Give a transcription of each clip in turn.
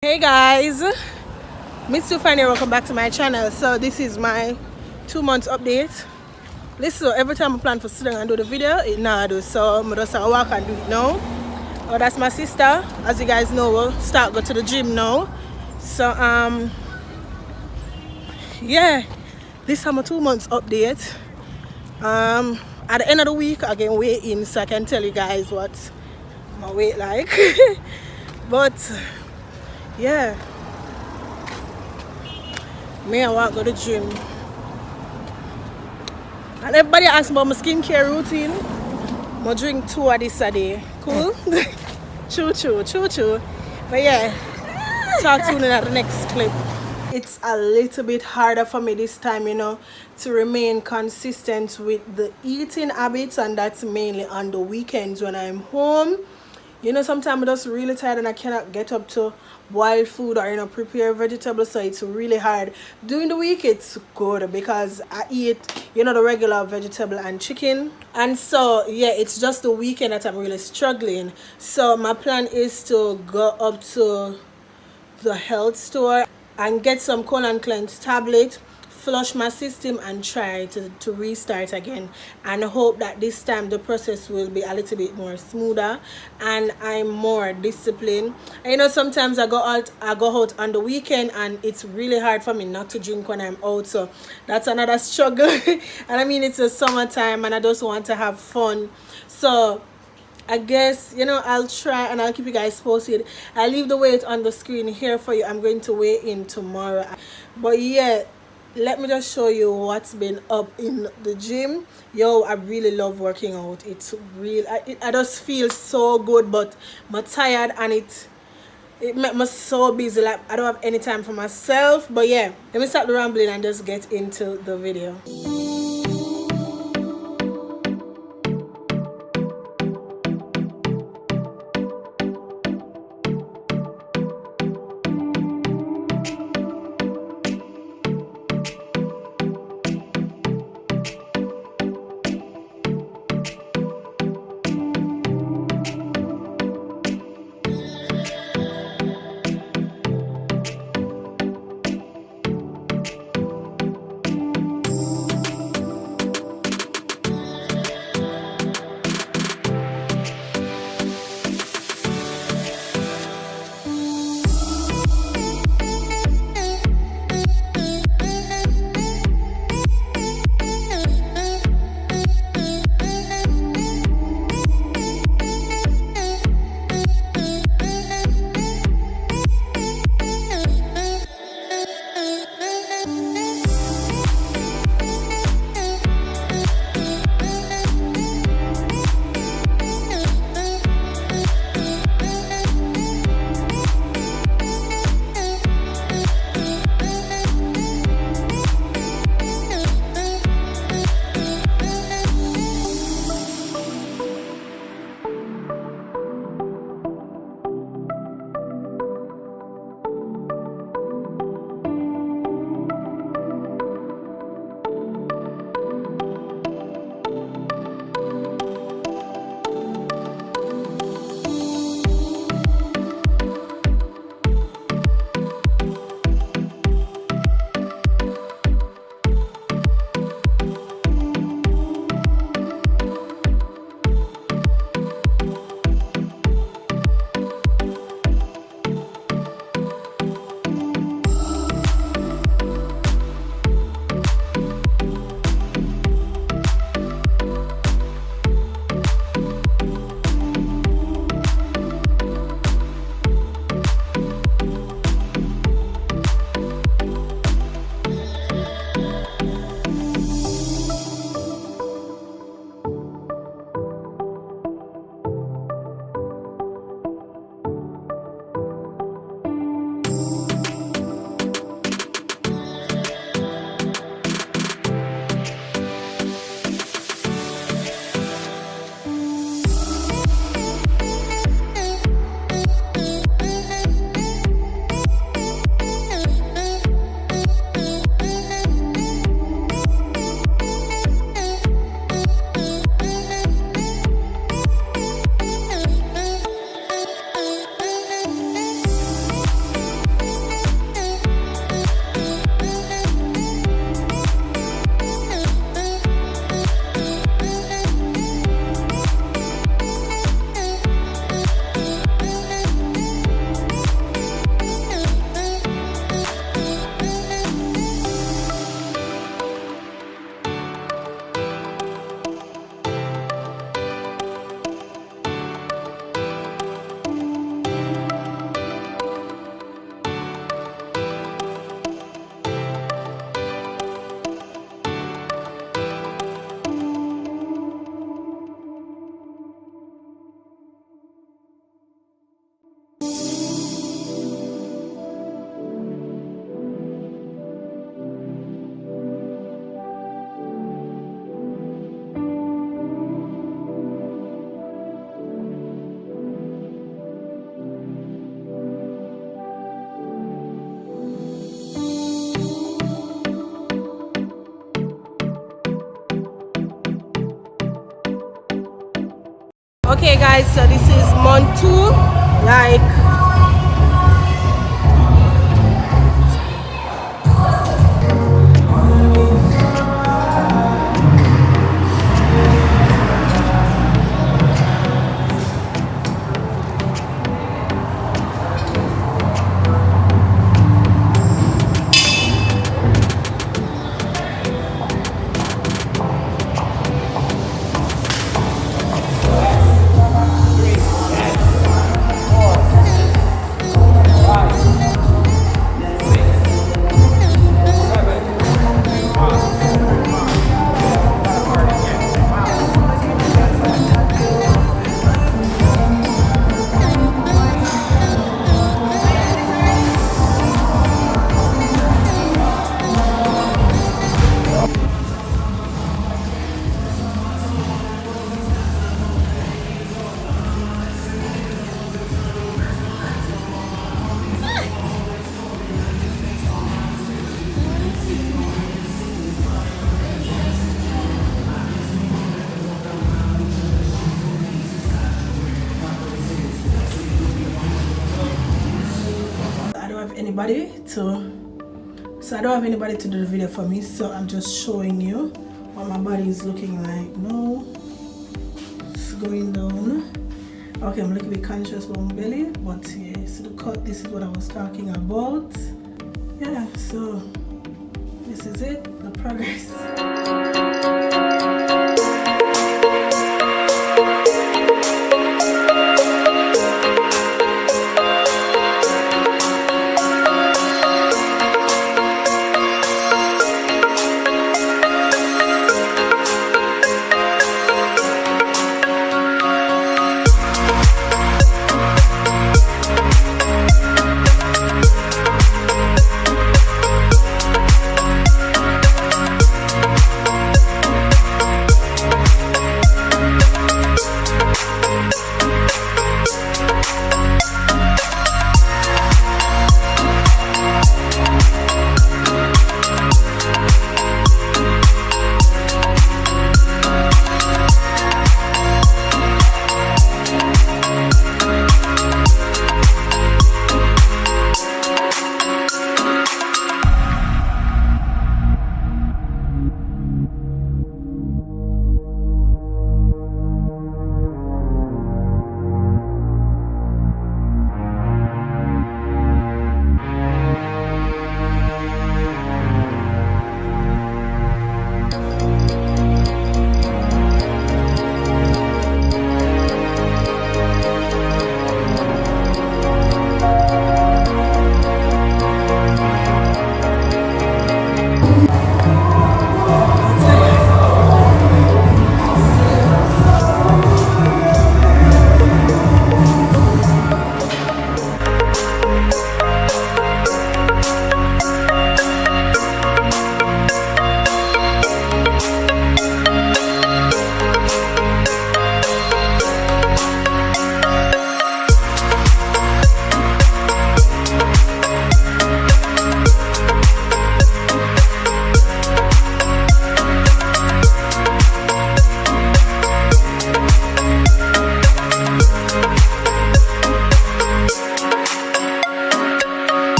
Hey guys, Mstoofine here. Welcome back to my channel. So this is my 2 months update. Listen, every time I plan for sit down and do the video, it now do. So I'm just walk and do it now. Oh, that's my sister. As you guys know, we'll start go to the gym now. So yeah, this is my 2 months update. At the end of the week, I can weigh in, so I can tell you guys what my weight like. But yeah, me I walk go to the gym. And everybody asks about my skincare routine. I drink 2 of this a day. Cool? Choo. But yeah, talk to you in the next clip. It's a little bit harder for me this time, to remain consistent with the eating habits, and that's mainly on the weekends when I'm home. Sometimes I'm just really tired and I cannot get up to boil food or prepare vegetables, so it's really hard. During the week it's good because I eat the regular vegetable and chicken, and so yeah, it's just the weekend that I'm really struggling. So my plan is to go up to the health store and get some colon cleanse tablet, flush my system, and try to restart again, and hope that this time the process will be a little bit more smoother and I'm more disciplined. And sometimes I go out on the weekend and it's really hard for me not to drink when I'm out, so that's another struggle. And I mean, it's a summertime and I just want to have fun, so I guess I'll try and I'll keep you guys posted. I'll leave the weight on the screen here for you. I'm going to weigh in tomorrow. But yeah, let me just show you what's been up in the gym. I really love working out. It's real. I just feel so good, but I'm tired and it makes me so busy. Like I don't have any time for myself. But yeah, let me stop the rambling and just get into the video. Okay guys, so this is month 2. Like, I don't have anybody to do the video for me, so I'm just showing you what my body is looking like. No, it's going down. Okay, I'm a little bit conscious about my belly, but yeah, so the cut, this is what I was talking about. Yeah, so this is it, the progress.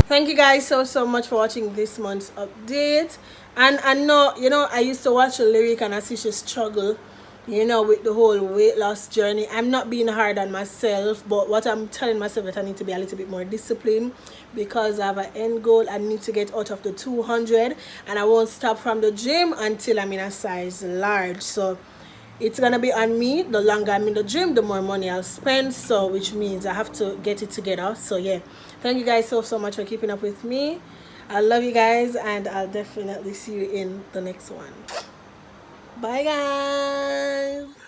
Thank you guys so much for watching this month's update. And I know, you know, I used to watch a lyric and I see she struggle, you know, with the whole weight loss journey. I'm not being hard on myself, but what I'm telling myself that I need to be a little bit more disciplined, because I have an end goal. I need to get out of the 200, and I won't stop from the gym until I'm in a size large. So it's gonna be on me. The longer I'm in the gym, the more money I'll spend, so which means I have to get it together. So yeah, thank you guys so much for keeping up with me. I love you guys, and I'll definitely see you in the next one. Bye, guys.